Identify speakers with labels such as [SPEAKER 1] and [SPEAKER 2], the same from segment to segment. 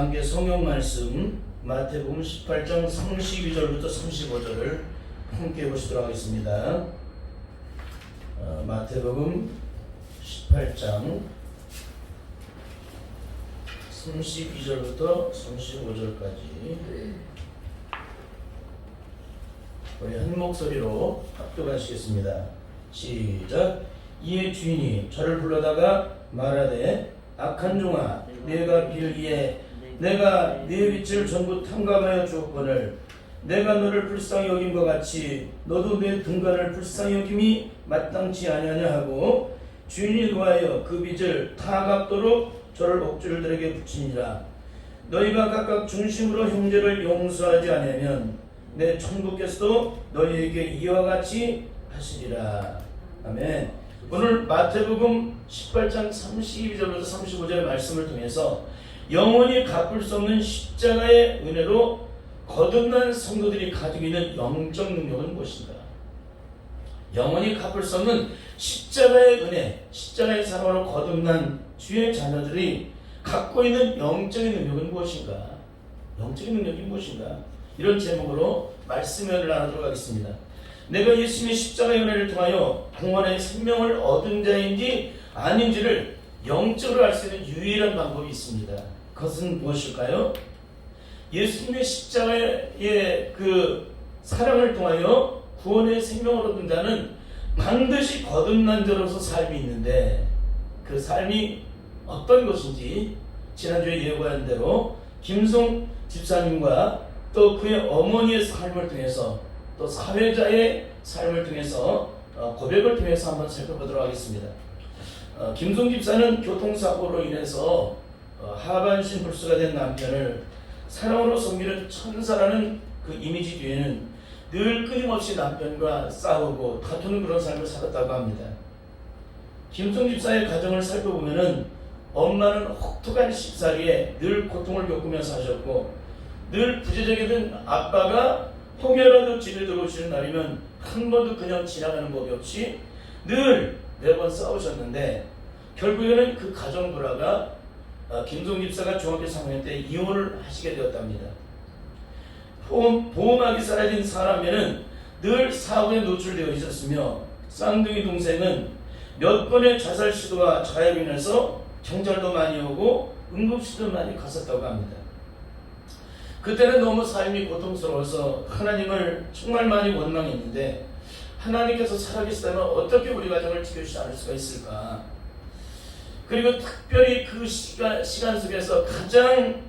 [SPEAKER 1] 함께 성경 말씀 마태복음 18장 32절부터 35절을 함께 보시도록 하겠습니다. 마태복음 18장 32절부터 35절까지 우리 한 목소리로 합독하시겠습니다. 시작. 이에 주인이 저를 불러다가 말하되 악한 종아, 내가 빌기에 내가 네 빚을 전부 탕감하여 주었거늘 내가 너를 불쌍히 여김과 같이 너도 내 등간을 불쌍히 여김이 마땅치 아니하냐 하고 주인이 노하여 그 빚을 다 갚도록 저를 옥졸들에게 붙이니라. 너희가 각각 중심으로 형제를 용서하지 않으면 내 천국께서도 너희에게 이와 같이 하시리라. 아멘. 오늘 마태복음 18장 32절부터 35절의 말씀을 통해서 영원히 갚을 수 없는 십자가의 은혜로 거듭난 성도들이 가지고 있는 영적 능력은 무엇인가? 영원히 갚을 수 없는 십자가의 은혜, 십자가의 사랑으로 거듭난 주의 자녀들이 갖고 있는 영적인 능력은 무엇인가? 영적인 능력이 무엇인가? 이런 제목으로 말씀을 나누도록 하겠습니다. 내가 예수님의 십자가의 은혜를 통하여 구원의 생명을 얻은 자인지 아닌지를 영적으로 알 수 있는 유일한 방법이 있습니다. 그것은 무엇일까요? 예수님의 십자가의 그 사랑을 통하여 구원의 생명을 얻은 자는 반드시 거듭난 자로서 삶이 있는데 그 삶이 어떤 것인지 지난주에 예고한 대로 김송 집사님과 또 그의 어머니의 삶을 통해서 또 사회자의 삶을 통해서 고백을 통해서 한번 살펴보도록 하겠습니다. 김송 집사는 교통사고로 인해서 하반신 불수가 된 남편을 사랑으로 섬기는 천사라는 그 이미지 뒤에는 늘 끊임없이 남편과 싸우고 다투는 그런 삶을 살았다고 합니다. 김송 집사의 가정을 살펴보면은 엄마는 혹독한 식사리에 늘 고통을 겪으면서 하셨고 늘 부재적이던 아빠가 혹여라도 집에 들어오시는 날이면 한 번도 그냥 지나가는 법이 없이 늘 매번 싸우셨는데 결국에는 그 가정 불화가 김송 집사가 중학교 3학년 때 이혼을 하시게 되었답니다. 보험하기 사라진 사람에는 늘 사고에 노출되어 있었으며 쌍둥이 동생은 몇 번의 자살 시도와 자해로 인해서 경찰도 많이 오고 응급실도 많이 갔었다고 합니다. 그때는 너무 삶이 고통스러워서 하나님을 정말 많이 원망했는데 하나님께서 살아계시다면 어떻게 우리 가정을 지켜주지 않을 수가 있을까? 그리고 특별히 그 시간 속에서 가장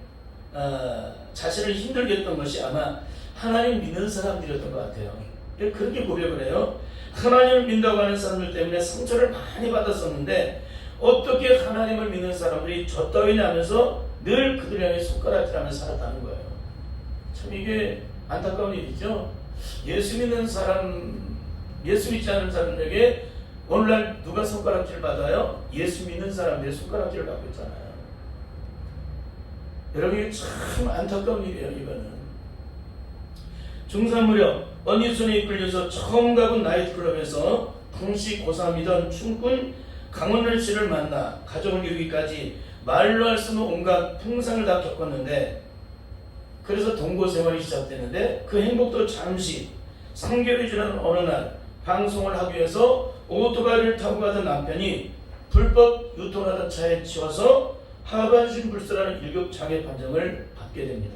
[SPEAKER 1] 자신을 힘들게 했던 것이 아마 하나님 믿는 사람들이었던 것 같아요. 그렇게 고백을 해요. 하나님을 믿는다고 하는 사람들 때문에 상처를 많이 받았었는데 어떻게 하나님을 믿는 사람들이 저 따위냐 하면서 늘 그들 향해 손가락질하면서 살았다는 거예요. 참 이게 안타까운 일이죠. 예수 믿는 사람, 예수 믿지 않는 사람에게 오늘날 누가 손가락질 받아요? 예수 믿는 사람들이 손가락질을 받고 있잖아요. 여러분 이게 참 안타까운 일이에요. 이거는 중3 무렵 언니 손에 이끌려서 처음 가본 나이트클럽에서 당시 고3이던 춤꾼 강원열 씨를 만나 가정을 이루기까지 말로 할 수 없는 온갖 풍상을 다 겪었는데 그래서 동거 생활이 시작되는데 그 행복도 잠시 3개월이 지난 어느 날 방송을 하기 위해서 오토바이를 타고 가던 남편이 불법 유통하던 차에 치워서 하반신 불수라는 1급 장애 판정을 받게 됩니다.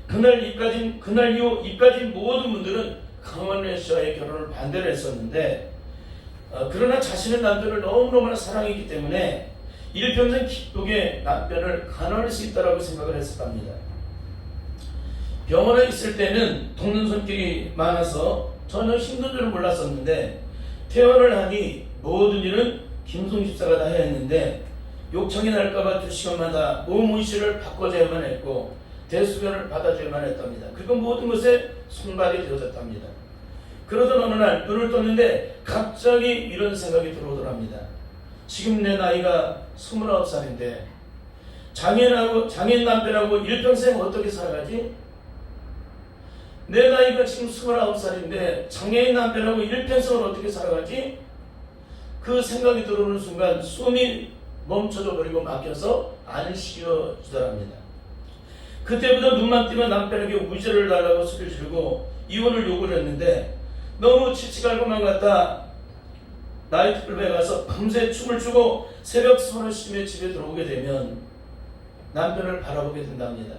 [SPEAKER 1] 그날 이후 이까지 모든 분들은 강원래 씨와의 결혼을 반대를 했었는데 그러나 자신의 남편을 너무너무나 사랑했기 때문에 일평생 기쁘게 남편을 간호할 수 있다고 생각을 했었답니다. 병원에 있을 때는 돕는 손길이 많아서 전혀 힘든 줄은 몰랐었는데 퇴원을 하니 모든 일은 김송 집사가 다 해야 했는데 욕창이 날까봐 2시간마다 몸 문신을 바꿔줘야만 했고 대수변을 받아줘야만 했답니다. 그리고 모든 것에 손발이 되어졌답니다. 그러던 어느 날 눈을 떴는데 갑자기 이런 생각이 들어오더랍니다. 지금 내 나이가 29살인데 장애인 남편하고 일평생 어떻게 살아가지? 내 나이가 지금 29살인데 장애인 남편하고 일평생을 어떻게 살아가지? 그 생각이 들어오는 순간 숨이 멈춰져 버리고 막혀서 안 쉬어지더랍니다. 그때부터 눈만 뜨면 남편에게 우죄를 달라고 소리를 지르고 이혼을 요구를 했는데 너무 칙칙할것만 같다 나이트클럽에 가서 밤새 춤을 추고 새벽 3-4시쯤에 집에 들어오게 되면 남편을 바라보게 된답니다.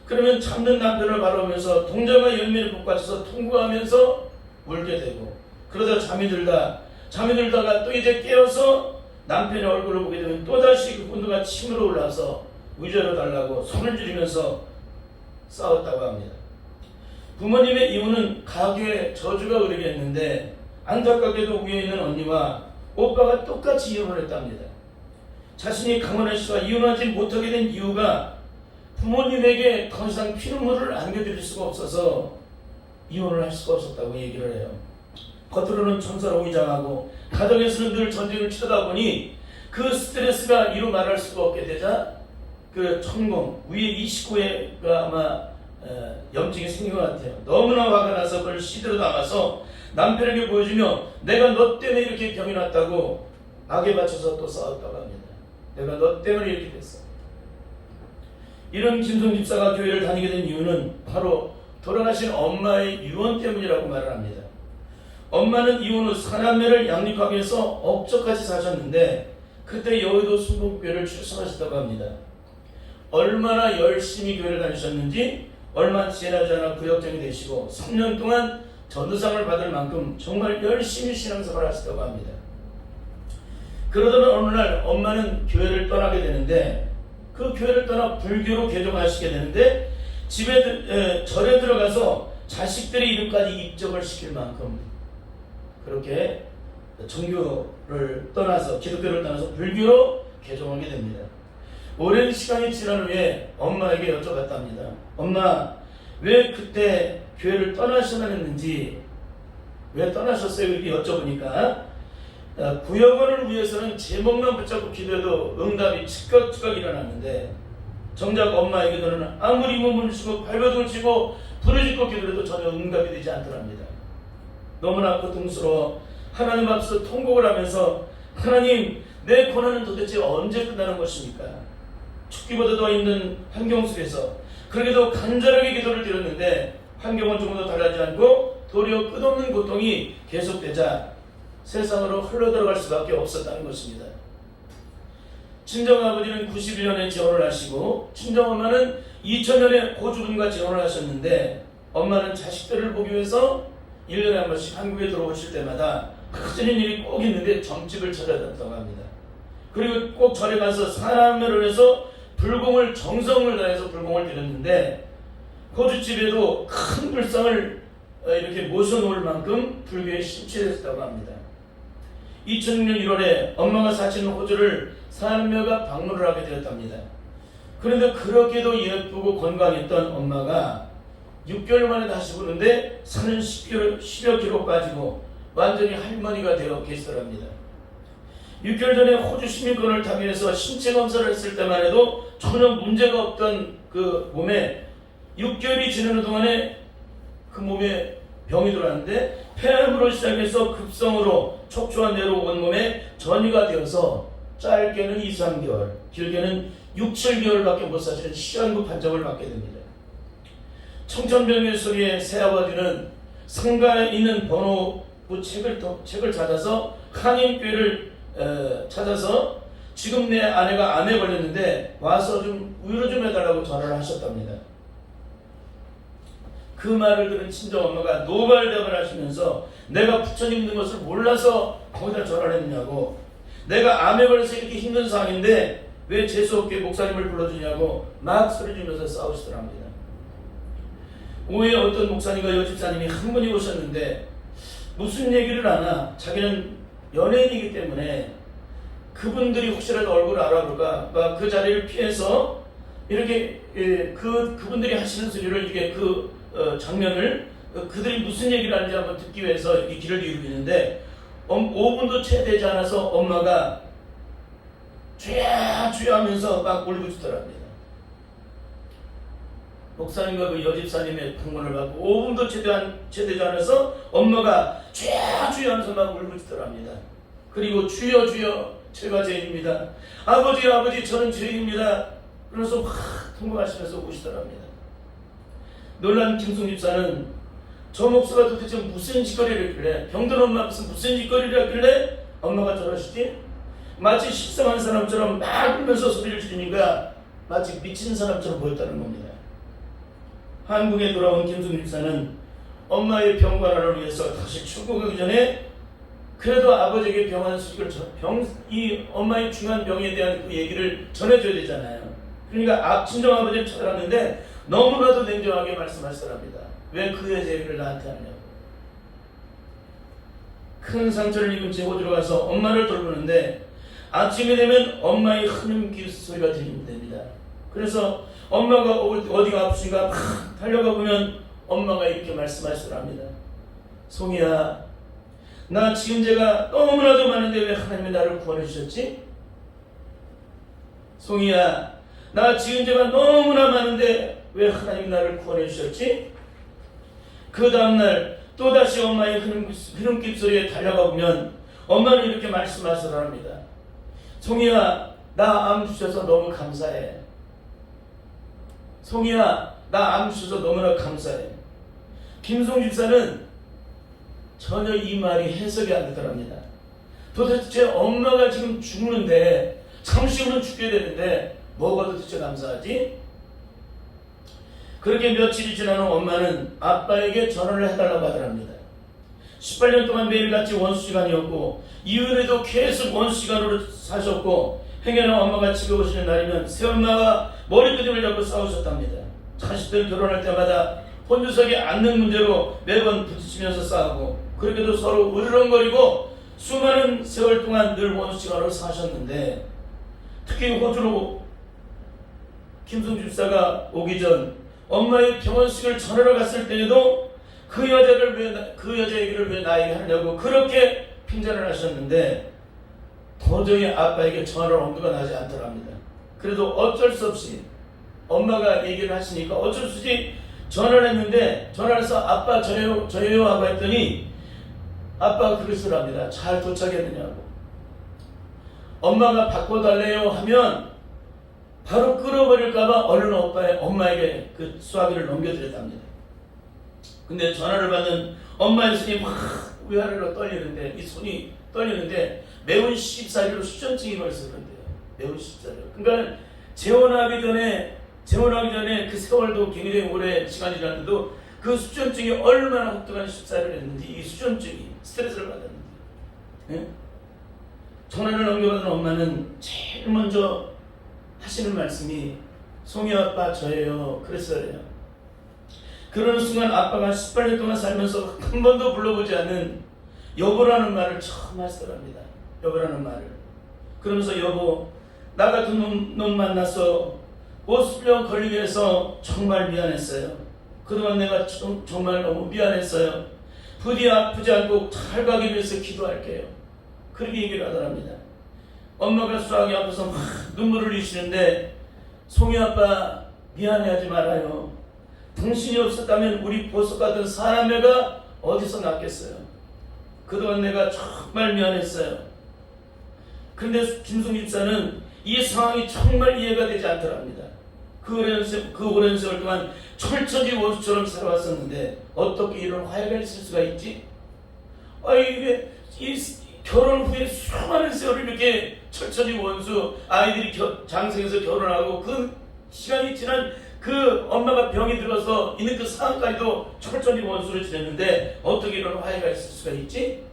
[SPEAKER 1] 그러면 잠든 남편을 바라보면서 동정과 연민을 복받쳐서 통곡하면서 울게 되고, 그러다 잠이 들다가 또 이제 깨어서 남편의 얼굴을 보게 되면 또다시 그 분노가 침으로 올라서 위자료 달라고 손을 쥐면서 싸웠다고 합니다. 부모님의 이혼은 가게에 저주가 흐르게 했는데 안타깝게도 위에 있는 언니와 오빠가 똑같이 이혼을 했답니다. 자신이 강원아 씨와 이혼하지 못하게 된 이유가 부모님에게 더 이상 피눈물을 안겨드릴 수가 없어서 이혼을 할 수가 없었다고 얘기를 해요. 겉으로는 천사로 위장하고 가정에서는 늘 전쟁을 치르다 보니 그 스트레스가 이루 말할 수가 없게 되자 그 천공 위에 이 식구가 아마 염증이 생긴 것 같아요. 너무나 화가 나서 그걸 시대로 나가서 남편에게 보여주며 내가 너 때문에 이렇게 병이 났다고 악에 받쳐서 또 싸웠다고 합니다. 내가 너 때문에 이렇게 됐어. 이런 김성 집사가 교회를 다니게 된 이유는 바로 돌아가신 엄마의 유언 때문이라고 말을 합니다. 엄마는 이혼 후 사남매를 양육하기 위해서 억척같이 사셨는데 그때 여의도 순복교회를 출석하셨다고 합니다. 얼마나 열심히 교회를 다니셨는지 얼마 지나지 않아 구역장이 되시고 3년 동안 전도상을 받을 만큼 정말 열심히 신앙생활을 하셨다고 합니다. 그러다가 어느 날 엄마는 교회를 떠나게 되는데 그 교회를 떠나 불교로 개종하시게 되는데 절에 들어가서 자식들의 이름까지 입적을 시킬 만큼 그렇게 정교를 떠나서 기독교를 떠나서 불교로 개종하게 됩니다. 오랜 시간이 지난 후에 엄마에게 여쭤봤답니다. 엄마, 왜 그때 교회를 떠나셔야 했는지, 왜 떠나셨어요? 이렇게 여쭤보니까 구역원을 위해서는 제목만 붙잡고 기도해도 응답이 즉각 일어났는데 정작 엄마에게는 아무리 몸을 치고 발버둥을 치고 불을 짓고 기도해도 전혀 응답이 되지 않더랍니다. 너무나 고통스러워 하나님 앞에서 통곡을 하면서 하나님, 내 고난은 도대체 언제 끝나는 것입니까? 죽기보다 더 힘든 환경 속에서 그러게도 간절하게 기도를 드렸는데 환경은 조금도 달라지지 않고 도리어 끝없는 고통이 계속되자 세상으로 흘러들어갈 수밖에 없었다는 것입니다. 친정아버지는 91년에 재혼을 하시고 친정엄마는 2000년에 고주분과 재혼을 하셨는데 엄마는 자식들을 보기 위해서 1년에 한 번씩 한국에 들어오실 때마다 커지는 일이 꼭 있는데 점집을 찾아다녔다고 합니다. 그리고 꼭 절에 가서 사람을 해서 불공을 정성을 다해서 불공을 드렸는데 호주집에도 큰 불상을 이렇게 모셔놓을 만큼 불교에 심취했다고 합니다. 2006년 1월에 엄마가 사시는 호주를 사남매가 방문을 하게 되었답니다. 그런데 그렇게도 예쁘고 건강했던 엄마가 6개월 만에 다시 보는데 살은 10여 킬로 빠지고 완전히 할머니가 되어 계시더랍니다. 6개월 전에 호주 시민권을 타기 위해서 신체 검사를 했을 때만 해도 전혀 문제가 없던 그 몸에 6개월이 지나는 동안에 그 몸에 병이 들어왔는데 폐암으로 시작해서 급성으로 척추와 뇌로 온 몸에 전이가 되어서 짧게는 2-3개월, 길게는 6-7개월밖에 못 사시는 시한부 판정을 받게 됩니다. 청천벽의 소리에 새아버지는 상가에 있는 번호부 책을 찾아서 한인교회를 찾아서 지금 내 아내가 암에 걸렸는데 와서 좀 위로 좀 해달라고 전화를 하셨답니다. 그 말을 들은 친정엄마가 노발대발 하시면서 내가 부처님 있는 것을 몰라서 거기다 전화를 했느냐고, 내가 암에 걸려서 이렇게 힘든 상황인데 왜 재수없게 목사님을 불러주냐고 막 소리 지면서 싸우시더랍니다. 오후에 어떤 목사님과 여집사님이 한 분이 오셨는데 무슨 얘기를 하나 자기는 연예인이기 때문에 그분들이 혹시라도 얼굴을 알아볼까 그 자리를 피해서 이렇게 그분들이 하시는 소리를 이게 장면을 그들이 무슨 얘기를 하는지 한번 듣기 위해서 이 길을 이루고 있는데 5분도 채 되지 않아서 엄마가 주야 하면서 막 울부짖더랍니다. 목사님과 그 여집사님의 방문을 받고 5분도 채 되지 않아서 엄마가 주야 하면서 막 울부짖더랍니다. 그리고 주여 제가 죄인입니다. 아버지 저는 죄인입니다. 그래서 막 통곡하시면서 오시더랍니다. 놀란 김송 집사는 저 목사가 도대체 무슨 짓거리를 했길래, 병든 엄마 앞에서 무슨 짓거리를 했길래 엄마가 저러시지? 마치 식상한 사람처럼 막 울면서 소리를 지르니까 마치 미친 사람처럼 보였다는 겁니다. 한국에 돌아온 김송 집사는 엄마의 병 관할을 위해서 다시 출국하기 전에 그래도 아버지에게 병원 수직을 이 엄마의 중한 병에 대한 그 얘기를 전해줘야 되잖아요. 그러니까 친정 아버지를 찾아갔는데 너무나도 냉정하게 말씀하시더랍니다. 왜 그 여자 얘기를 나한테 하냐고. 큰 상처를 입은 제 호주로 가서 엄마를 돌보는데 아침이 되면 엄마의 흐느낌 소리가 들립니다. 그래서 엄마가 어디가 아프신가 막 달려가 보면 엄마가 이렇게 말씀하시더랍니다. 송이야, 나 지금 죄가 너무나도 많은데 왜 하나님이 나를 구원해 주셨지? 송이야, 나 지금 죄가 너무나 많은데 왜 하나님이 나를 구원해 주셨지? 그 다음날 또다시 엄마의 흐름길 소리에 달려가 보면 엄마는 이렇게 말씀하시더랍니다. 송이야, 나 암 주셔서 너무 감사해. 송이야, 나 암 주셔서 너무나 감사해. 김송 집사는 전혀 이 말이 해석이 안 되더랍니다. 도대체 엄마가 지금 죽는데, 잠시 후면 죽게 되는데 뭐가 도대체 감사하지? 그렇게 며칠이 지난 후 엄마는 아빠에게 전화를 해달라고 하더랍니다. 18년 동안 매일같이 원수시간이었고 이후에도 계속 원수시간으로 사셨고 행여나 엄마가 집에 오시는 날이면 새엄마와 머리끄집을 잡고 싸우셨답니다. 자식들 결혼할 때마다 혼주석에 앉는 문제로 매번 부딪히면서 싸우고 그렇게도 서로 으르렁거리고 수많은 세월 동안 늘 원수시간으로 사셨는데, 특히 호주로 김송 집사가 오기 전 엄마의 병원식을 전하러 갔을 때에도 그 여자 얘기를 왜 나에게 하냐고 그렇게 핀잔을 하셨는데 도저히 아빠에게 전할 엄두가 나지 않더랍니다. 그래도 어쩔 수 없이 엄마가 얘기를 하시니까 어쩔 수 없이 전화를 했는데, 전화를 해서 아빠 저예요 하고 했더니 아빠가 그러시더랍니다. 잘 도착했느냐고. 엄마가 바꿔달래요 하면 바로 끌어버릴까봐 얼른 엄마에게 그 수화기를 넘겨드렸답니다. 근데 전화를 받는 엄마의 손이 막 위아래로 떨리는데, 이 손이 떨리는데 매운 씹사리로 수전증이 걸려서 그런데요. 매운 씹사리로. 그러니까 재혼하기 전에 그 세월도 굉장히 오래 시간이 지났는데도 그 수전증이 얼마나 혹독한 씹사리를 했는지, 이 수전증이 스트레스를 받았는지. 예? 전화를 넘겨받은 엄마는 제일 먼저 하시는 말씀이 송이 아빠 저예요. 그랬어요. 그러는 순간 아빠가 18년 동안 살면서 한 번도 불러보지 않은 여보라는 말을 처음 하시더랍니다. 여보라는 말을. 그러면서 여보, 나 같은 놈 만나서 보습병 걸리게 해서 정말 미안했어요. 그동안 내가 정말 너무 미안했어요. 부디 아프지 않고 잘 가기 위해서 기도할게요. 그렇게 얘기를 하더랍니다. 엄마가 수학이 앞에서 막 눈물을 흘리시는데, 송이 아빠 미안해하지 말아요. 당신이 없었다면 우리 보석 같은 사람애가 어디서 났겠어요. 그동안 내가 정말 미안했어요. 그런데 김송 집사는 이 상황이 정말 이해가 되지 않더랍니다. 그 오랜 세월 동안 철천지 원수처럼 살아왔었는데 어떻게 이런 화해가 있을 수가 있지? 이게 결혼 후에 수많은 세월을 이렇게 철천지 원수, 아이들이 장성해서 결혼하고 그 시간이 지난 그 엄마가 병이 들어서 있는 그 상황까지도 철천지 원수를 지냈는데 어떻게 이런 화해가 있을 수가 있지?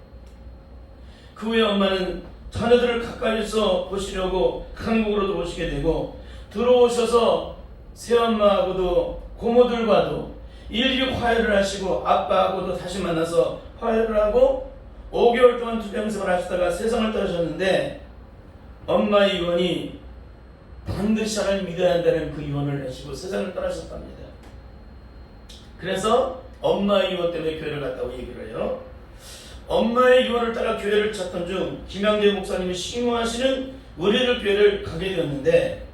[SPEAKER 1] 그 후에 엄마는 자녀들을 가까이서 보시려고 한국으로도 오시게 되고, 들어오셔서 새엄마하고도 고모들과도 일일이 화해를 하시고 아빠하고도 다시 만나서 화해를 하고 5개월 동안 투병생활을 하시다가 세상을 떠나셨는데, 엄마의 유언이 반드시 하나님 믿어야 한다는 그 유언을 내시고 세상을 떠나셨답니다. 그래서 엄마의 유언 때문에 교회를 갔다고 얘기를 해요. 엄마의 유언을 따라 교회를 찾던 중 김양대 목사님이 심호하시는 의뢰를 교회를 가게 되었는데,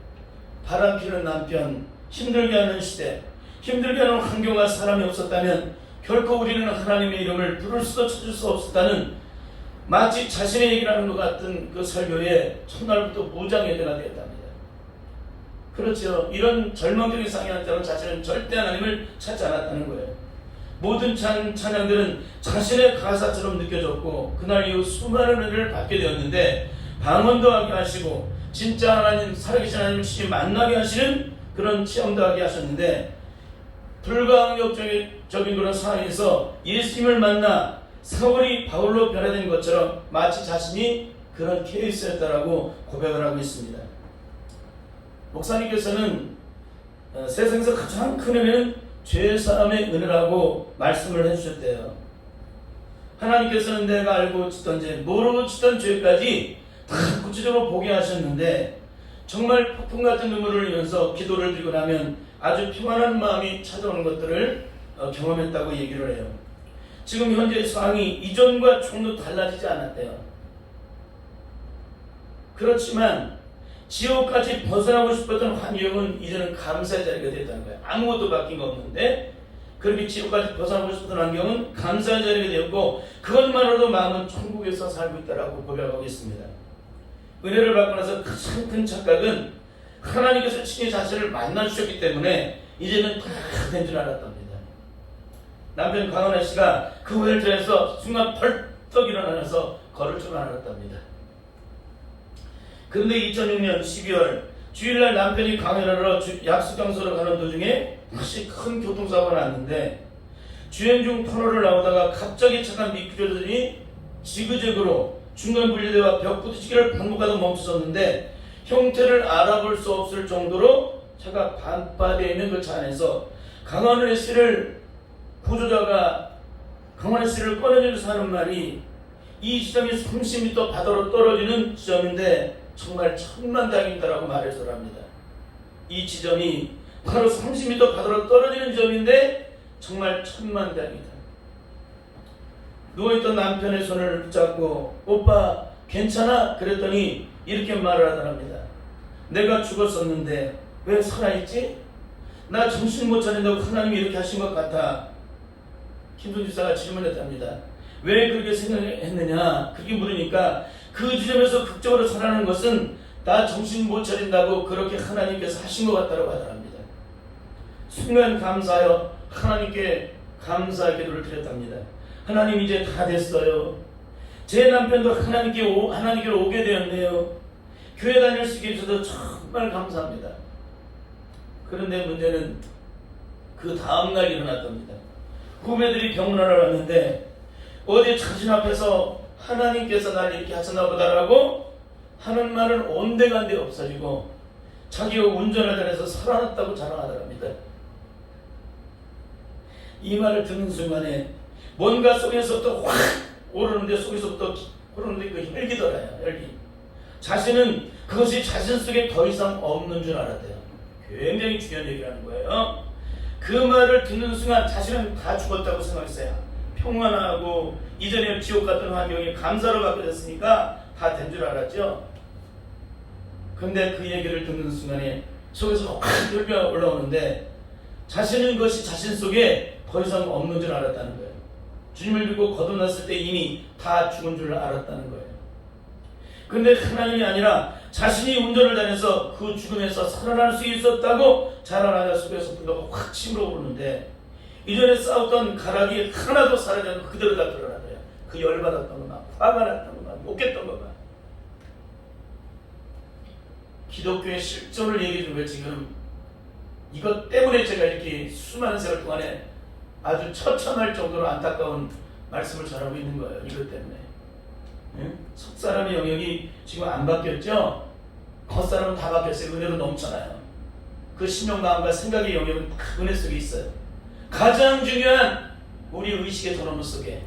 [SPEAKER 1] 바람피는 남편, 힘들게 하는 시대, 힘들게 하는 환경과 사람이 없었다면 결코 우리는 하나님의 이름을 부를 수도 찾을 수 없었다는, 마치 자신의 얘기를 하는 것 같은 그 설교에 첫날부터 무장예배가 되었답니다. 그렇죠. 이런 절망적인 상황에 때는 자신은 절대 하나님을 찾지 않았다는 거예요. 모든 찬양들은 자신의 가사처럼 느껴졌고 그날 이후 수많은 은혜를 받게 되었는데 방언도 하게 하시고 진짜 하나님, 살아계신 하나님을 직접 만나게 하시는 그런 체험도 하게 하셨는데 불가항력적인 그런 상황에서 예수님을 만나 사울이 바울로 변화된 것처럼 마치 자신이 그런 케이스였다라고 고백을 하고 있습니다. 목사님께서는 세상에서 가장 큰 은혜는 죄사함의 은혜라고 말씀을 해주셨대요. 하나님께서는 내가 알고 짓던 죄, 모르고 짓던 죄까지 다 구체적으로 보게 하셨는데 정말 폭풍 같은 눈물을 흘리면서 기도를 드리고 나면 아주 평안한 마음이 찾아오는 것들을 경험했다고 얘기를 해요. 지금 현재 상황이 이전과 조금도 달라지지 않았대요. 그렇지만 지옥까지 벗어나고 싶었던 환경은 이제는 감사의 자리가 됐다는 거예요. 아무것도 바뀐 거 없는데 그렇게 지옥까지 벗어나고 싶었던 환경은 감사의 자리가 되었고 그것만으로도 마음은 천국에서 살고 있다라고 고백하고 있습니다. 은혜를 받고 나서 가장 큰 착각은 하나님께서 친히 자신을 만나주셨기 때문에 이제는 다 된 줄 알았답니다. 남편 강은하 씨가 그 휠체어에서 순간 벌떡 일어나서 걸을 줄 알았답니다. 그런데 2006년 12월 주일날 남편이 강연하러 약속 장소로 가는 도중에 다시 큰 교통사고가 났는데 주행 중 터널을 나오다가 갑자기 차가 미끄러지더니 지그재그로 중간 분리대와 벽 부딪히기를 반복하다 멈춰섰는데 형태를 알아볼 수 없을 정도로 차가 반바디에 있는 그 차 안에서 강원의 씨를 보조자가 강원의 씨를 꺼내주면서 하는 말이 이 지점이 30m 바다로 떨어지는 지점인데 정말 천만다행이다라고 말해서랍니다. 이 지점이 바로 30m 바다로 떨어지는 지점인데 정말 천만다행이다. 누워있던 남편의 손을 붙잡고 오빠 괜찮아? 그랬더니 이렇게 말을 하더랍니다. 내가 죽었었는데 왜 살아있지? 나 정신 못 차린다고 하나님이 이렇게 하신 것 같아. 김선 지사가 질문했답니다. 왜 그렇게 생각했느냐? 그렇게 물으니까 그 지점에서 극적으로 살아나는 것은 나 정신 못 차린다고 그렇게 하나님께서 하신 것 같다고 하더랍니다. 순간 감사하여 하나님께 감사의 기도를 드렸답니다. 하나님 이제 다 됐어요. 제 남편도 하나님께로 오게 되었네요. 교회 다닐 수 있게 해주셔서 정말 감사합니다. 그런데 문제는 그 다음날 일어났답니다. 후배들이 병원하러 왔는데 어제 자신 앞에서 하나님께서 나를 이렇게 하셨나 보다라고 하는 말은 온데간데 없어지고 자기가 운전을 잘해서 살아났다고 자랑하더랍니다. 이 말을 듣는 순간에 뭔가 속에서부터 확 오르는데 속에서부터 오르는데 그 혈기 돌아요. 혈기. 자신은 그것이 자신 속에 더 이상 없는 줄 알았대요. 굉장히 중요한 얘기라는 거예요. 그 말을 듣는 순간 자신은 다 죽었다고 생각했어요. 평안하고 이전에 지옥 같은 환경이 감사로 바뀌어졌으니까 다 된 줄 알았죠. 근데 그 얘기를 듣는 순간에 속에서 확 혈기가 올라오는데 자신은 그것이 자신 속에 더 이상 없는 줄 알았다는 거예요. 주님을 믿고 거듭났을 때 이미 다 죽은 줄 알았다는 거예요. 근데 하나님이 아니라 자신이 운전을 다녀서 그 죽음에서 살아날 수 있었다고 자랑하여 속에서 분노가 확 치밀어 오르는데 이전에 싸웠던 가락이 하나도 사라지지 않고 그대로 다 드러나요. 그 열받았던 것만, 화가 났던 것만, 못겠던 것만. 기독교의 실존을 얘기해 준 거예요. 지금 이것 때문에 제가 이렇게 수많은 세월 동안에 아주 처참할 정도로 안타까운 말씀을 전하고 있는 거예요. 이것 때문에. 속사람의 영역이 지금 안 바뀌었죠? 겉사람은 다 바뀌었어요. 은혜로 넘쳐나요. 그 심령 마음과 생각의 영역은 다 은혜 속에 있어요. 가장 중요한 우리 의식의 전원무 속에,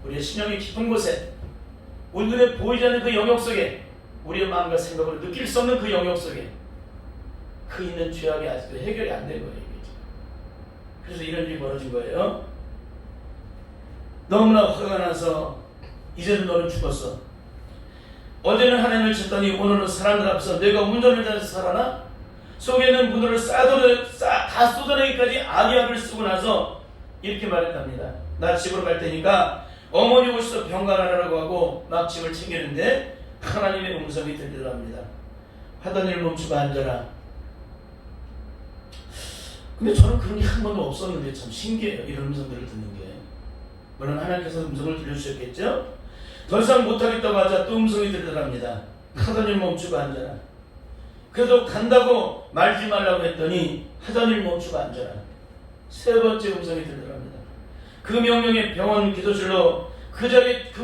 [SPEAKER 1] 우리의 심령의 깊은 곳에, 우리 눈에 보이지 않는 그 영역 속에, 우리의 마음과 생각으로 느낄 수 없는 그 영역 속에 그 있는 죄악이 아직도 해결이 안 된 거예요. 그래서 이런 일이 벌어진 거예요. 너무나 화가 나서 이제는 너는 죽었어. 어제는 하나님을 찾더니 오늘은 사람들 앞에서 내가 운전을 잘해서 살아나? 속에 있는 분들을 다 쏟아내기까지 악약을 쓰고 나서 이렇게 말했답니다. 나 집으로 갈 테니까 어머니 오셔서 병간하라고 하고 막 집을 챙기는데 하나님의 음성이 들리더랍니다. 하던 일 멈추고 앉아라. 근데 저는 그런 게 한 번도 없었는데 참 신기해요. 이런 음성들을 듣는 게. 물론 하나님께서 음성을 들려주셨겠죠? 더 이상 못하겠다고 하자 또 음성이 들더랍니다. 하던 일 멈추고 앉아라. 그래도 간다고 말지 말라고 했더니 하던 일 멈추고 앉아라. 세 번째 음성이 들더랍니다. 그 명령에 병원 기도실로 그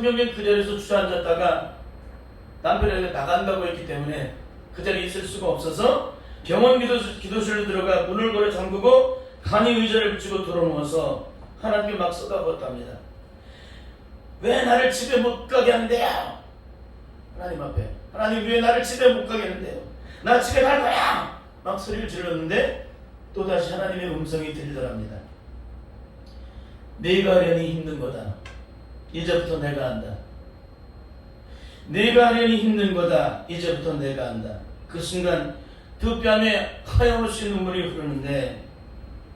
[SPEAKER 1] 명령 그 자리에서 주저앉았다가 남편에게 나간다고 했기 때문에 그 자리에 있을 수가 없어서 병원 기도실로 들어가 문을 걸어 잠그고 간이 의자를 붙이고 들어누워서 하나님께 막 쏟아부었답니다. 왜 나를 집에 못 가게 하는데요? 하나님 앞에. 하나님 왜 나를 집에 못 가게 하는데요? 나 집에 갈 거야! 막 소리를 질렀는데 또다시 하나님의 음성이 들리더랍니다. 네가 하려니 힘든 거다. 이제부터 내가 한다. 내가 하려니 힘든 거다. 이제부터 내가 한다. 그 순간 두 뺨에 하염없이 눈물이 흐르는데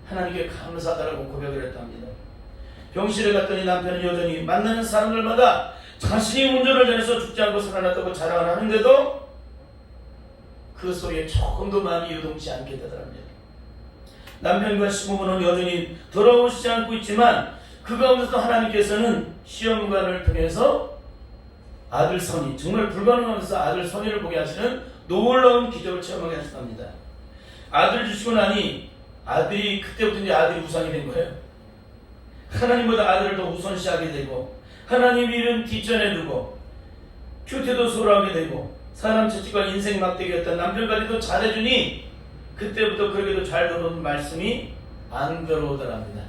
[SPEAKER 1] 하나님께 감사하다라고 고백을 했답니다. 병실에 갔더니 남편은 여전히 만나는 사람들마다 자신이 운전을 잘해서 죽지 않고 살아났다고 자랑을 하는데도 그 소리에 조금도 마음이 요동치 않게 되더랍니다. 남편과 시부모는 여전히 돌아오시지 않고 있지만 그 가운데서 하나님께서는 시험관을 통해서 아들 선이, 정말 불가능하면서 아들 선이를 보게 하시는 놀라운 기적을 체험하게 하셨답니다. 아들을 주시고 나니 아들이 그때부터 이제 아들이 우상이 된 거예요. 하나님보다 아들을 더 우선시하게 되고 하나님 일은 뒷전에 두고 큐태도 소홀하게 되고 사람 채찍과 인생 막대기였던 남편까지도 잘해주니 그때부터 그에게도 잘 들어오는 말씀이 안 들어오더랍니다.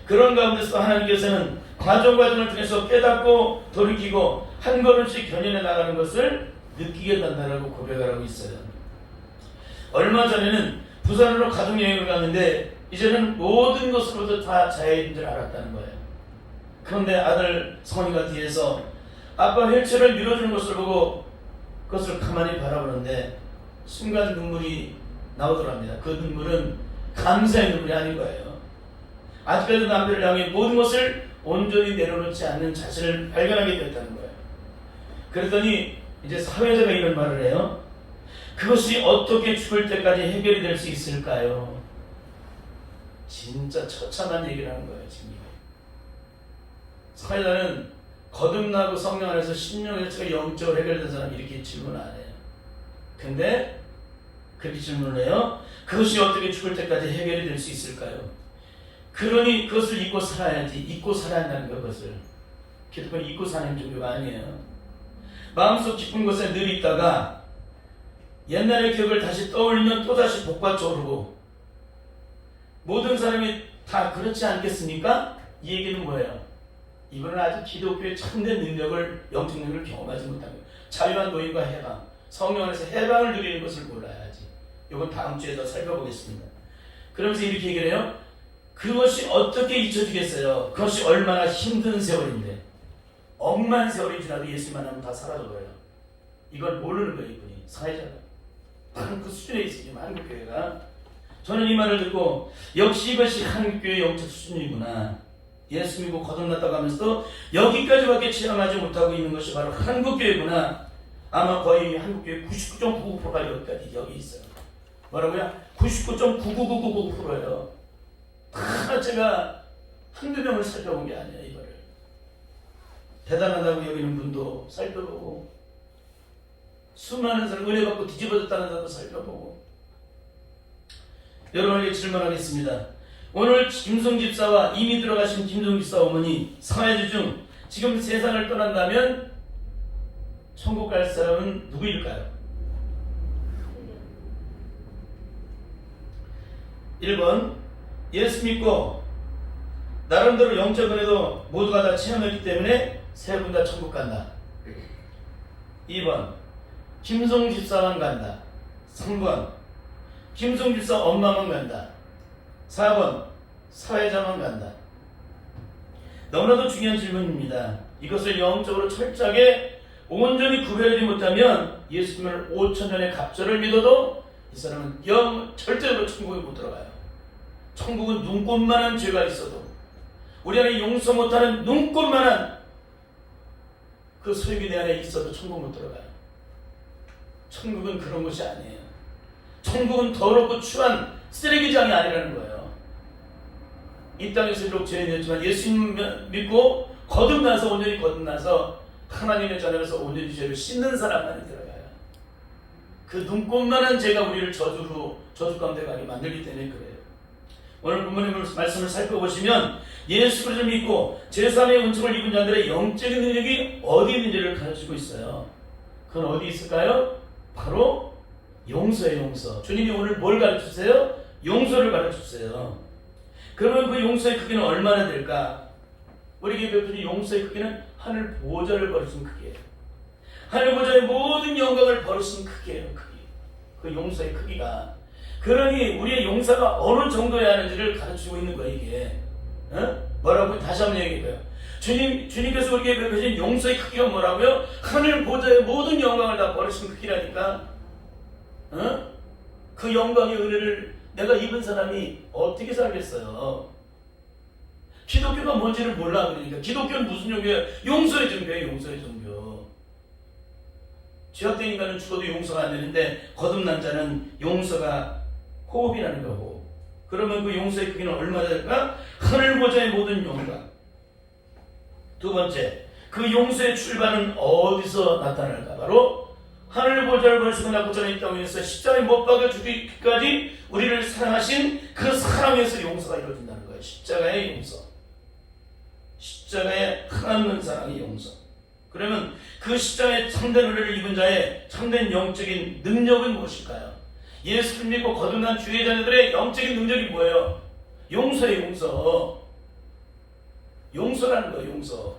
[SPEAKER 1] 그런 가운데서 하나님께서는 과정을 통해서 깨닫고 돌이키고 한 걸음씩 견인해 나가는 것을 느끼게 된다라고 고백을 하고 있어요. 얼마 전에는 부산으로 가족여행을 갔는데 이제는 모든 것으로부터 다 자유인 줄 알았다는 거예요. 그런데 아들 성이가 뒤에서 아빠 휠체어를 밀어주는 것을 보고 그것을 가만히 바라보는데 순간 눈물이 나오더랍니다. 그 눈물은 감사의 눈물이 아닌 거예요. 아직까지도 남편을 향해 모든 것을 온전히 내려놓지 않는 자신을 발견하게 되었다는 거예요. 그랬더니 이제 사회자가 이런 말을 해요. 그것이 어떻게 죽을 때까지 해결이 될 수 있을까요? 진짜 처참한 얘기를 하는 거예요. 지금 사회자는 거듭나고 성령 안에서 심령일체가 영적으로 해결된 사람이 이렇게 질문 안 해요. 근데 그렇게 질문을 해요. 그것이 어떻게 죽을 때까지 해결이 될 수 있을까요? 그러니 그것을 잊고 살아야지. 잊고 살아야 한다는 거, 그것을. 기독교는 잊고 사는 종교가 아니에요. 마음속 깊은 곳에 늘 있다가 옛날의 기억을 다시 떠올리면 또다시 복받쳐오르고 모든 사람이 다 그렇지 않겠습니까? 이 얘기는 뭐예요? 이분은 아직 기독교의 참된 능력을, 영적 능력을 경험하지 못한 거예요. 자유한 노임과 해방, 성령 안에서 해방을 누리는 것을 몰라야지. 이건 다음 주에 더 살펴보겠습니다. 그러면서 이렇게 얘기를 해요. 그것이 어떻게 잊혀지겠어요? 그것이 얼마나 힘든 세월인데 억만 세월이 지나도 예수만 하면 다 사라져버려요. 이걸 모르는 거예요. 이분이 사회자가. 그 수준에 있으면 한국교회가. 저는 이 말을 듣고 역시 이것이 한국교회의 영적 수준이구나. 예수 믿고 거듭났다고 하면서도 여기까지밖에 체험하지 못하고 있는 것이 바로 한국교회구나. 아마 거의 한국교회 99.99%가 여기 있어요. 뭐라고요? 99.99999%예요. 다 제가 한두 명을 살펴본 게 아니에요. 이거를 대단하다고 여기는 분도 살펴보고 수많은 사람 은혜 받고 뒤집어졌다는 사람도 살펴보고. 여러분에게 질문하겠습니다. 오늘 김송 집사와 이미 들어가신 김송 집사 어머니 사회주 중 지금 세상을 떠난다면 천국 갈 사람은 누구일까요? 1번 예수 믿고 나름대로 영적 은혜도 모두가 다 체험했기 때문에 세 분 다 천국 간다. 2번 김송 집사만 간다. 3번 김송 집사 엄마만 간다. 4번 사회자만 간다. 너무나도 중요한 질문입니다. 이것을 영적으로 철저하게 온전히 구별하지 못하면 예수님을 5,000년의 갑절을 믿어도 이 사람은 절대로 천국에 못 들어가요. 천국은 눈꽃만한 죄가 있어도 우리 안에 용서 못하는 눈꽃만한 그 소유이 내 안에 있어도 천국 못 들어가요. 천국은 그런 것이 아니에요. 천국은 더럽고 추한 쓰레기장이 아니라는 거예요. 이 땅에서 비록 죄는 있지만 예수님 믿고 거듭나서 온전히 거듭나서 하나님의 자녀로서 온전히 죄를 씻는 사람만이 들어가요. 그 눈꼽만한 죄가 우리를 저주 가운데 가게 만들기 때문에 그래요. 오늘 본문의 말씀을 살펴보시면 예수 그리스도를 믿고 제3의 은총을 입은 자들의 영적인 능력이 어디 있는지를 가르치고 있어요. 그건 어디 있을까요? 바로 용서예요. 용서. 주님이 오늘 뭘 가르치세요? 용서를 가르치세요. 그러면 그 용서의 크기는 얼마나 될까? 우리에게 베푸는 용서의 크기는 하늘 보좌를 버리신 크기예요. 하늘 보좌의 모든 영광을 버리신 크기예요. 크기. 그 용서의 크기가. 그러니 우리의 용서가 어느 정도여야 하는지를 가르치고 있는 거예요. 이게. 뭐라고? 다시 한번 얘기해봐요. 주님께서 우리에게 베푸신 용서의 크기가 뭐라고요? 하늘 보좌의 모든 영광을 다 버리신 크기라니까. 그 영광의 은혜를 내가 입은 사람이 어떻게 살겠어요? 기독교가 뭔지를 몰라. 그러니까 기독교는 무슨 종교예요? 용서의 종교예요. 용서의 종교. 죄악된 인간은 죽어도 용서가 안 되는데 거듭난 자는 용서가 호흡이라는 거고. 그러면 그 용서의 크기는 얼마나 될까? 하늘 보좌의 모든 영광. 두 번째, 그 용서의 출발은 어디서 나타날까? 바로 하늘 보좌를 버리시고 낳고자 이 땅에서 십자가에 못 박아 죽기까지 우리를 사랑하신 그 사랑에서 용서가 이루어진다는 거예요. 십자가의 용서. 십자가의 하나님은 사랑의 용서. 그러면 그 십자가의 참된 은혜를 입은 자의 참된 영적인 능력은 무엇일까요? 예수를 믿고 거듭난 주의 자녀들의 영적인 능력이 뭐예요? 용서의 용서. 용서라는 거예요. 용서.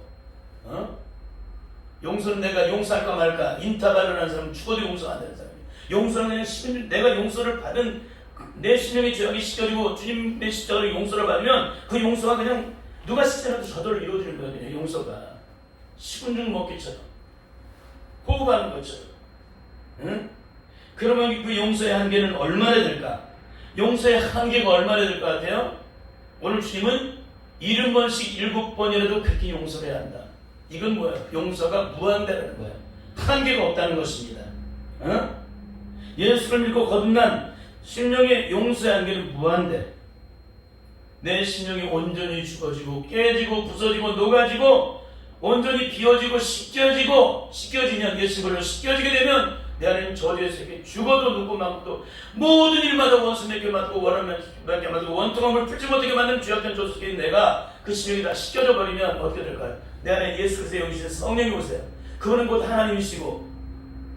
[SPEAKER 1] 용서는 내가 용서할까 말까. 인타발을 하는 사람은 죽어도 용서가 안 되는 사람이에요. 용서는 그냥 내가 용서를 받은 내 신령의 죄악이 씻겨지고 주님의 십자가로 용서를 받으면 그 용서가 그냥 누가 씻더라도 저절로 이루어지는 거예요. 그냥 용서가 식은 죽 먹기처럼 호흡하는 것처럼. 그러면 그 용서의 한계는 얼마나 될까? 용서의 한계가 얼마나 될 것 같아요? 오늘 주님은 70번씩 7번이라도 그렇게 용서를 해야 한다. 이건 뭐예요? 용서가 무한대라는 거예요. 한계가 없다는 것입니다. 예수를 믿고 거듭난 심령의 용서의 한계는 무한대. 내 심령이 온전히 죽어지고 깨지고 부서지고 녹아지고 온전히 비워지고 씻겨지면 예수님으로 씻겨지게 되면 내 안에는 저주의 세계 죽어도 눕고 막고도 모든 일마다 원수 맺게 맞고 원한맺게 맞고 원통함을 풀지 못하게 만드는 죄악된 조속인 내가 그 심령이 다 씻겨져 버리면 어떻게 될까요? 내 안에 예수 그리스도의 영이신 성령이 오세요. 그분은 곧 하나님이시고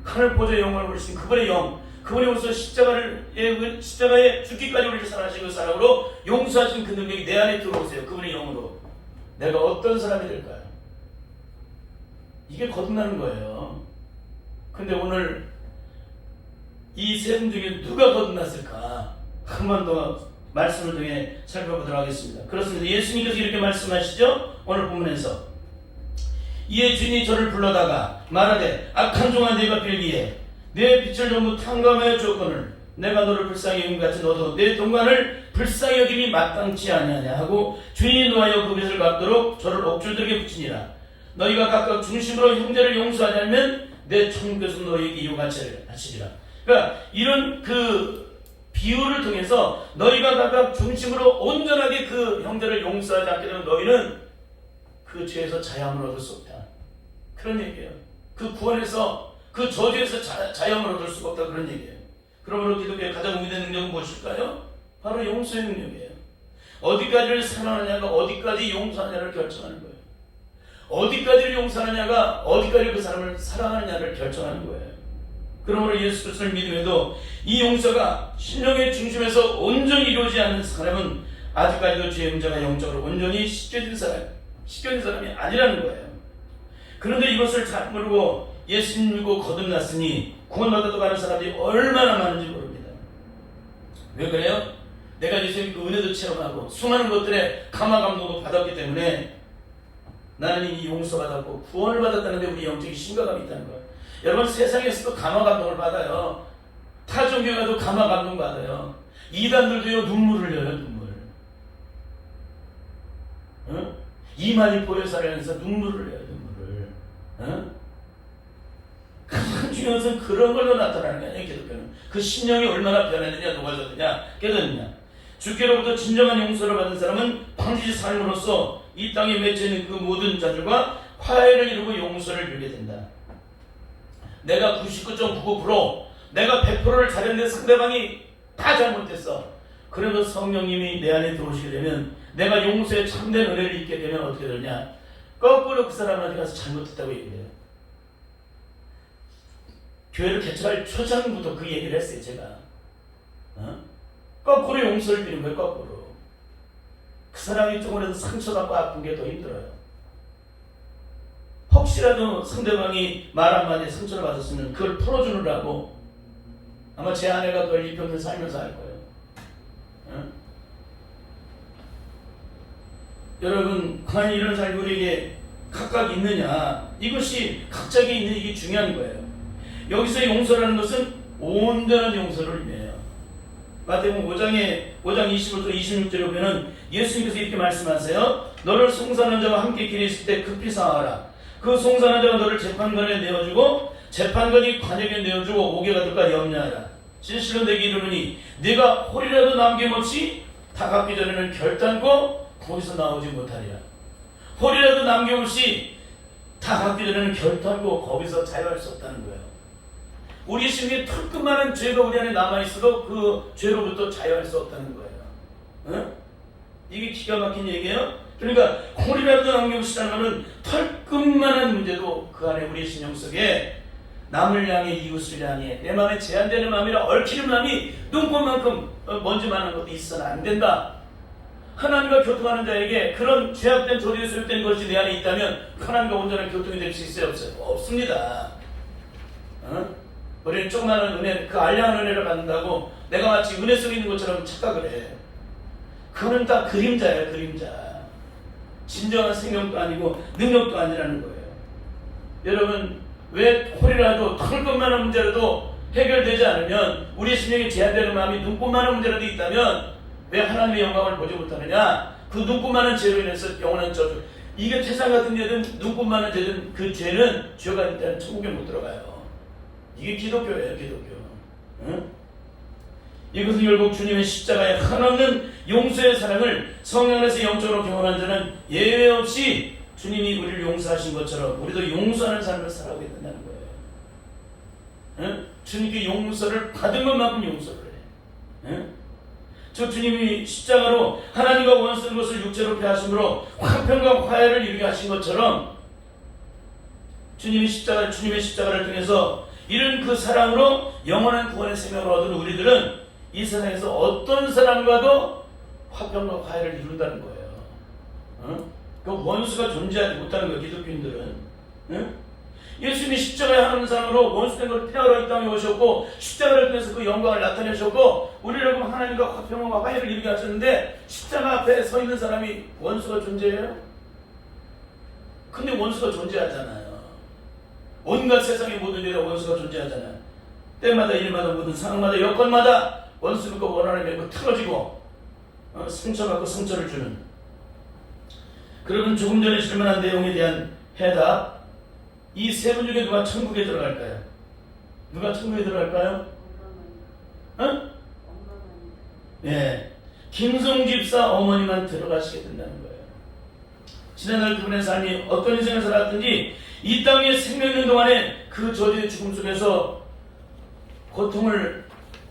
[SPEAKER 1] 하늘 보좌의 영광을 부르신 그분의 영, 그분이 오셔서 십자가에 죽기까지 우리를 사랑하신 그 사랑으로 용서하신 그 능력이 내 안에 들어오세요. 그분의 영으로 내가 어떤 사람이 될까요? 이게 거듭나는 거예요. 근데 오늘 이 세 분 중에 누가 거듭났을까? 한 번 더 말씀을 통해 살펴보도록 하겠습니다. 그렇습니다. 예수님께서 이렇게 말씀하시죠? 오늘 본문에서 이에 주인이 저를 불러다가 말하되 악한 종아 네가 빌기에 내 빛을 전부 탕감하여 주었거늘 내가 너를 불쌍히 여김 같이 너도 내 동관을 불쌍히 여김이 마땅치 아니하냐 하고 주인이 노하여 그 빛을 갚도록 저를 옥졸들에게 붙이니라. 너희가 각각 중심으로 형제를 용서하지 않으면 내 천국에서 너희에게 이용같이 하시리라. 그러니까 이런 그 비유를 통해서 너희가 각각 중심으로 온전하게 그 형제를 용서하지 않게 되면 너희는 그 죄에서 자유함을 얻을 수 없다. 그런 얘기예요. 그 구원에서 그 저주에서 자유함을 얻을 수가 없다. 그런 얘기예요. 그러므로 기독교의 가장 위대한 능력은 무엇일까요? 바로 용서의 능력이에요. 어디까지를 사랑하느냐가 어디까지 용서하느냐를 결정하는 거예요. 어디까지를 용서하느냐가 어디까지 그 사람을 사랑하느냐를 결정하는 거예요. 그러므로 예수 그리스도를 믿음에도 이 용서가 신령의 중심에서 온전히 이루어지지 않는 사람은 아직까지도 죄의 문제가 영적으로 온전히 씻겨진 사람이 아니라는 거예요. 그런데 이것을 잘 모르고 예수님 믿고 거듭났으니 구원받아도 가는 사람들이 얼마나 많은지 모릅니다. 왜 그래요? 내가 예수님 그 은혜도 체험하고 수많은 것들에 감화 감동도 받았기 때문에 나는 이미 용서받았고 구원을 받았다는 데 우리 영적인 심각함이 있다는 거예요. 여러분 세상에서도 감화 감동을 받아요. 타 종교에 가도 감화 감동 받아요. 이단들도요 눈물을 흘려요. 눈물. 이만희 보혈사를 하면서 눈물을 흘려요. 눈물을. 가장 중요한 것은 그런 걸로 나타나는 게 아니에요. 기독교는 그 심령이 얼마나 변했느냐, 녹아졌느냐, 깨졌느냐. 주께로부터 진정한 용서를 받은 사람은 반드시 삶으로써 이 땅에 맺혀있는 그 모든 자들과 화해를 이루고 용서를 빌게 된다. 내가 99.99% 내가 100%를 잘했는데 상대방이 다 잘못했어. 그래도 성령님이 내 안에 들어오시게 되면 내가 용서의 참된 은혜를 입게 되면 어떻게 되냐, 거꾸로 그 사람한테 가서 잘못했다고 얘기해요. 교회를 개척할 초창부터 그 얘기를 했어요. 제가 거꾸로 용서를 드린 거예요. 거꾸로. 그 사람이 조금이라도 상처받고 아픈 게 더 힘들어요. 혹시라도 상대방이 말 한마디에 상처를 받았으면 그걸 풀어주느라고 아마 제 아내가 그걸 이평생 살면서 할 거예요. 여러분, 과연 이런 삶이 우리에게 각각 있느냐, 이것이 각자에게 있는 이게 중요한 거예요. 여기서 용서라는 것은 온전한 용서를 의미해요. 마태복음 5장 25절 26절에 보면 예수님께서 이렇게 말씀하세요. 너를 송사하는 자와 함께 길에 있을 때 급히 사하라. 그 송사하는 자가 너를 재판관에 내어주고 재판관이 관역에 내어주고 오게 가둘까 염려하라. 진실로 내게 이르노니 네가 홀이라도 남김없이 다 갚기 전에는 결단코 거기서 나오지 못하리라. 홀이라도 남김없이 다 갚기 전에는 결단코 거기서 자유할 수 없다는 거예요. 우리 심리에 털끝만한 죄가 우리 안에 남아있어도 그 죄로부터 자유할 수 없다는 거예요. 이게 기가 막힌 얘기예요. 그러니까 홀이라도 남김없이라는 것은 털끝만한 문제도 그 안에 우리 신영 속에 남을 향해 이웃을 향해 내 마음에 제한되는 마음이라 얽히는 마음이 눈꽃만큼 먼지만한 것도 있어서는 안 된다. 하나님과 교통하는 자에게 그런 죄악된 조리에 소유된 것이 내 안에 있다면 하나님과 온전한 교통이 될 수 있어요? 없어요? 없습니다. 우리는 조그마한 은혜, 그 알량한 은혜를 받는다고 내가 마치 은혜 속에 있는 것처럼 착각을 해. 그거는 다 그림자예요. 그림자. 진정한 생명도 아니고 능력도 아니라는 거예요. 여러분, 왜 홀이라도 털것만한 문제라도 해결되지 않으면 우리 심령에 제한되는 마음이 눈꽃만한 문제라도 있다면 왜 하나님의 영광을 보지 못하느냐? 그 눈꽃만한 죄로 인해서 영원한 저주. 이게 태산 같은 죄든 눈꽃만한 죄든 그 죄는 죄가 일단 천국에 못 들어가요. 이게 기독교예요. 기독교. 이것은 결국 주님의 십자가의 한없는 용서의 사랑을 성령 안에서 영적으로 경험한 자는 예외 없이 주님이 우리를 용서하신 것처럼 우리도 용서하는 삶을 살아가게 된다는 거예요. 주님께 용서를 받은 것만큼 용서를 해. 저 주님이 십자가로 하나님과 원수된 것을 육체로 패하심으로 화평과 화해를 이루게 하신 것처럼 주님의 십자가를 통해서 이런 그 사랑으로 영원한 구원의 생명을 얻은 우리들은 이 세상에서 어떤 사람과도 화평과 화해를 이룬다는 거예요. 그 원수가 존재하지 못하는 거예요. 기독교인들은. 예수님이 십자가에 하는 사람으로 원수된 걸 폐하러 이 땅에 오셨고 십자가를 통해서 그 영광을 나타내셨고 우리를 하나님과 화평과 화해를 이루게 하셨는데 십자가 앞에 서 있는 사람이 원수가 존재해요? 근데 원수가 존재하잖아요. 온갖 세상의 모든 일에 원수가 존재하잖아요. 때마다 일마다 모든 상황마다 여건마다 원수가 원한을 맺고 틀어지고 상처받고 상처를 주는. 그러면 조금 전에 질문한 내용에 대한 해답. 이 세 분 중에 누가 천국에 들어갈까요? 누가 천국에 들어갈까요? 네, 김성 집사 어머니만 들어가시게 된다는 거예요. 지난날 그분의 삶이 어떤 인생을 살았든지 이 땅에 생명 있는 동안에 그 저주의 죽음 속에서 고통을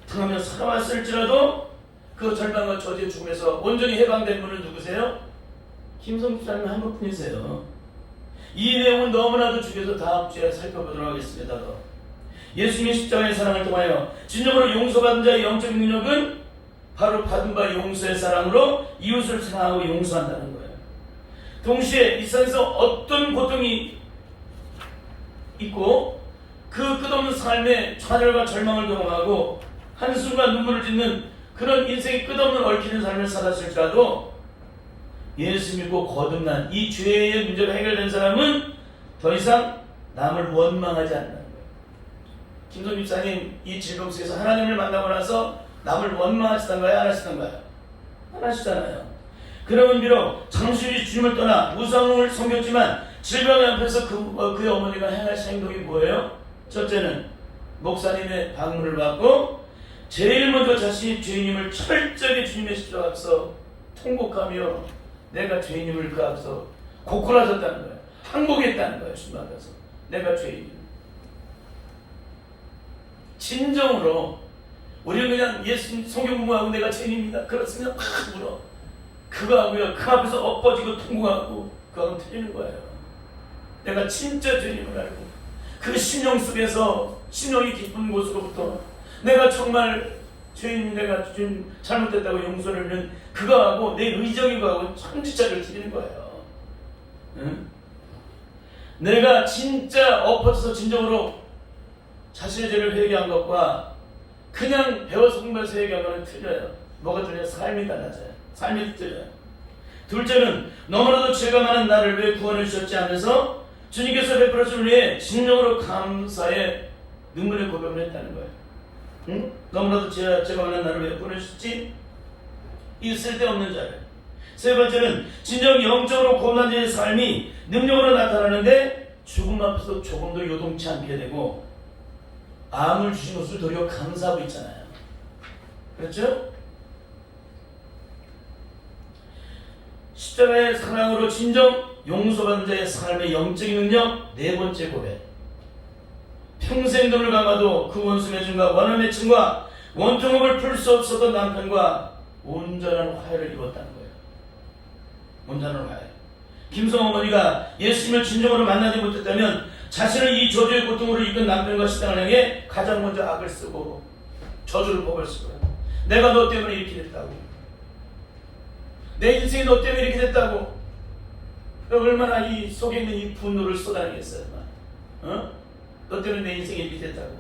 [SPEAKER 1] 당하며 살아왔을지라도 그 절망과 저주의 죽음에서 온전히 해방된 분은 누구세요? 김성 집사님 한 분뿐이세요. 이 내용은 너무나도 중요해서 다음 주에 살펴보도록 하겠습니다. 예수님의 십자가의 사랑을 통하여 진정으로 용서받은 자의 영적인 능력은 바로 받은 바 용서의 사랑으로 이웃을 사랑하고 용서한다는 거예요. 동시에 이 세상에서 어떤 고통이 있고 그 끝없는 삶의 좌절과 절망을 경험하고 한숨과 눈물을 짓는 그런 인생이 끝없는 얽히는 삶을 살았을지라도 예수 믿고 거듭난 이 죄의 문제가 해결된 사람은 더 이상 남을 원망하지 않는다는 거예요. 김성 집사님 이 질병 속에서 하나님을 만나고 나서 남을 원망하시던가요? 안 하시던가요? 안 하시잖아요. 그러면 비록 장수리 주님을 떠나 우상을 섬겼지만 질병의 앞에서 그의 어머니가 행하신 행동이 뭐예요? 첫째는 목사님의 방문을 받고 제일 먼저 자신이 죄인임을 철저하게 주님의 십자가 앞에서 통곡하며 내가 죄인임을 그 앞에서 고콜하셨다는 거예요. 항복했다는 거예요. 주님 앞에서 내가 죄인. 진정으로 우리는 그냥 예수님 성경 공부하고 내가 죄인입니다 그렇으면 막 울어. 그거 하고요 그 앞에서 엎어지고 통곡하고 그거는 틀리는 거예요. 내가 진짜 죄인임을 알고 그 심령 속에서 심령이 깊은 곳으로부터 내가 정말 죄인 내가 좀 잘못됐다고 용서를 하면 그거하고 내 의적인 거하고 천지차를 드리는 거예요. 응? 내가 진짜 엎어져서 진정으로 자신의 죄를 회개한 것과 그냥 배워서 공부해서 회개한 거는 틀려요. 뭐가 틀려요? 삶이 달라져요. 삶이 틀려요. 둘째는 너무나도 죄가 많은 나를 왜 구원을 주셨지 하면서 주님께서 베풀어 준 위에 진정으로 감사의 눈물의 고백을 했다는 거예요. 응? 너무나도 죄가 많은 나를 왜 구원을 주셨지? 이 쓸데없는 자를. 세 번째는 진정 영적으로 고난자의 삶이 능력으로 나타나는데 죽음 앞에서 조금도 요동치 않게 되고 암을 주신 것을 도리어 감사하고 있잖아요. 그렇죠? 십자가의 사랑으로 진정 용서받는 자의 삶의 영적인 능력. 네 번째 고백. 평생 돈을 감아도 그 원수 매증과 원한 매증과 원통업을 풀 수 없었던 남편과 온전한 화해를 입었다는 거예요. 온전한 화해. 김성 어머니가 예수님을 진정으로 만나지 못했다면 자신을 이 저주의 고통으로 이끈 남편과 신랑을 향해 가장 먼저 악을 쓰고 저주를 뽑았을 거예요. 내가 너 때문에 이렇게 됐다고. 내 인생이 너 때문에 이렇게 됐다고. 얼마나 이 속에 있는 이 분노를 쏟아내겠어요. 어? 너 때문에 내 인생이 이렇게 됐다고.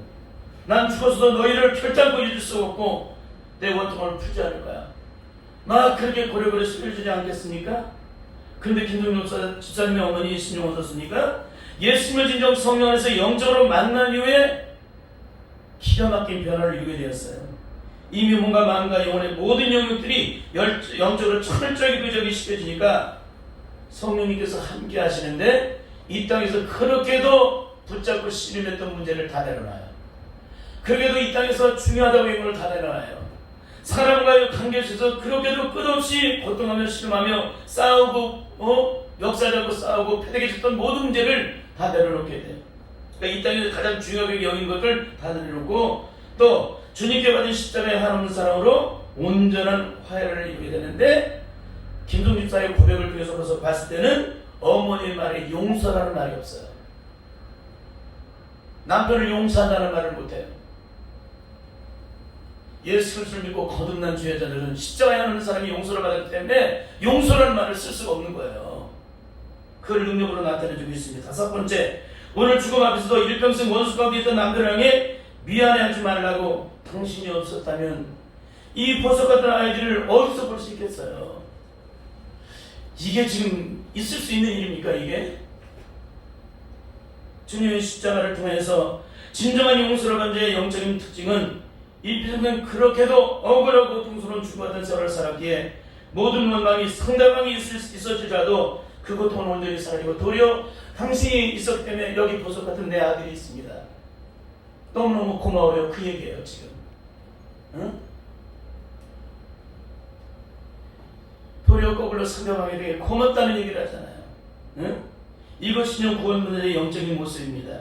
[SPEAKER 1] 난 죽어서도 너희를 결단코 잊을 수 없고 내 원통을 풀지 않을 거야. 막 그렇게 고래고래 소리를 주지 않겠습니까? 그런데 김동영 집사님의 어머니 신용 어떻습니까? 예수님을 진정 성령 안에서 영적으로 만난 이후에 기가 막힌 변화를 이루게 되었어요. 이미 몸과 마음과 영혼의 모든 영역들이 영적으로 철저하게 끄적이 시켜지니까 성령님께서 함께 하시는데 이 땅에서 그렇게도 붙잡고 씨름했던 문제를 다 내려놔요. 그렇게도 이 땅에서 중요하다고 여긴 걸 다 내려놔요. 사람과의 관계에서 그렇게도 끝없이 고통하며 씨름하며 싸우고 역사적으로 싸우고 패대기쳤던 모든 문제를 다 내려놓게 돼요. 그러니까 이 땅에서 가장 중요하게 여긴 것을 다 내려놓고 또 주님께 받은 십자가의 한없는 사랑으로 온전한 화해를 이루게 되는데 김동 집사의 고백을 통해서 봤을 때는 어머니의 말에 용서라는 말이 없어요. 남편을 용서한다는 말을 못해요. 예수 그리스도를 믿고 거듭난 주 여자들은 십자가에 하는 사람이 용서를 받았기 때문에 용서라는 말을 쓸 수가 없는 거예요. 그걸 능력으로 나타내주고 있습니다. 다섯 번째, 오늘 죽음 앞에서도 일평생 원수 가운데 있던 남편을 향해 미안해하지 말라고 당신이 없었다면 이 보석 같은 아이들을 어디서 볼 수 있겠어요? 이게 지금 있을 수 있는 일입니까 이게? 주님의 십자가를 통해서 진정한 용서를 받은 자의 영적인 특징은 일평생 그렇게도 억울하고 고통스러운 죽음받은 세월을 살았기에 모든 원망이 상대방이 있었지라도 그 고통을 온전히 살리고 도리어 당신이 있었기 때문에 여기 보석 같은 내 아들이 있습니다. 너무너무 고마워요. 그 얘기예요 지금. 응? 도리어 거꾸로 상대방에게 고맙다는 얘기를 하잖아요. 응? 이것이 구원받는 영적인 모습입니다.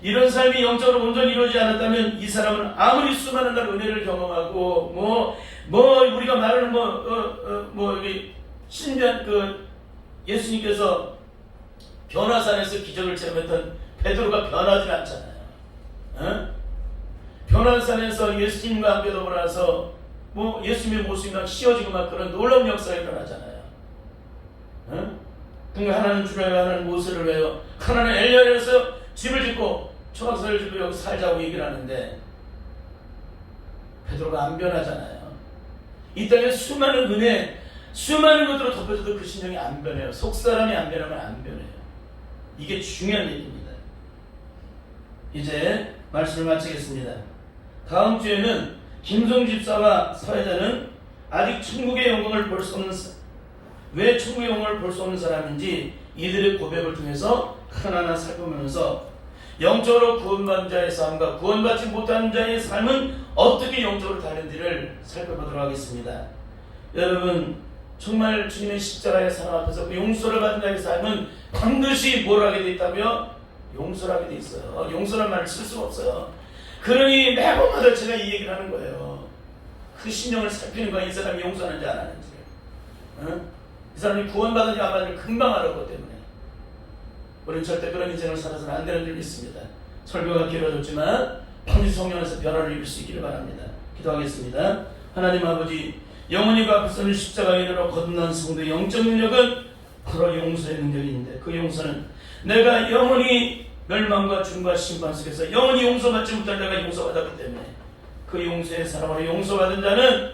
[SPEAKER 1] 이런 삶이 영적으로 온전히 이루어지지 않았다면 이 사람은 아무리 수많은 날 은혜를 경험하고 우리가 말하는 여기 신비한 예수님께서 변화산에서 기적을 체험했던 베드로가 변하지 않잖아요. 어? 변화산에서 예수님과 함께 더불어서 예수님의 모습이 막 씌워지고 막 그런 놀라운 역사가 일어나잖아요. 어? 그러니까 하나는 주를 외워 하나는 모세를 외워 하나는 엘리야에서 집을 짓고 초막살을 짓고 여기 살자고 얘기를 하는데 베드로가 안 변하잖아요. 이 땅에 수많은 은혜 수많은 것들로 덮여져도 그 신령이 안 변해요. 속사람이 안 변하면 안 변해요. 이게 중요한 얘기입니다. 이제 말씀을 마치겠습니다. 다음 주에는 김성 집사와 사회자는 아직 천국의 영광을 볼 수 없는 왜 천국의 영광을 볼 수 없는 사람인지 이들의 고백을 통해서 하나하나 살펴보면서 영적으로 구원받은 자의 삶과 구원받지 못하는 자의 삶은 어떻게 영적으로 다른지를 살펴보도록 하겠습니다. 여러분, 정말 주님의 십자가의 사랑 앞에서 그 용서를 받은 자의 삶은 반드시 뭘 하게 돼 있다며? 용서를 하게 돼 있어요. 용서란 말을 쓸 수가 없어요. 그러니 매번마다 제가 이 얘기를 하는 거예요. 그 심령을 살피는 거야. 이 사람이 용서하는지 안 하는지. 이 사람이 구원받은지 안 받은지 금방 알았기 때문에 우리는 절대 그런 인생을 살아서는 안 되는 줄 믿습니다. 설교가 길어졌지만 반드시 성령에서 변화를 이룰 수 있기를 바랍니다. 기도하겠습니다. 하나님 아버지, 영원히 그 앞에서는 십자가에 이르러 거듭난 성도의 영적 능력은 바로 용서의 능력인데, 그 용서는 내가 영원히 멸망과 죽음과 심판 속에서 영원히 용서받지 못할 내가 용서받았기 때문에 그 용서의 사랑으로 용서받은 자는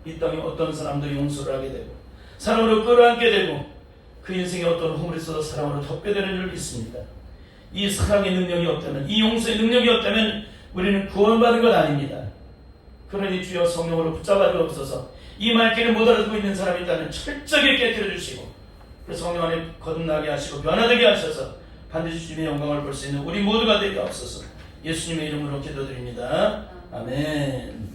[SPEAKER 1] 이 땅에 어떤 사람도 용서를 하게 되고 사랑으로 끌어안게 되고 그 인생에 어떤 허물이 있어도 사랑으로 덮게 되는 줄 믿습니다. 이 사랑의 능력이 없다면, 이 용서의 능력이 없다면 우리는 구원받은 것 아닙니다. 그러니 주여 성령으로 붙잡아 주옵소서. 이 말귀를 못 알아듣고 있는 사람이 있다면 철저하게 깨뜨려 주시고 그 성령 안에 거듭나게 하시고 변화되게 하셔서 반드시 주님의 영광을 볼 수 있는 우리 모두가 되게 하옵소서. 예수님의 이름으로 기도드립니다. 아멘.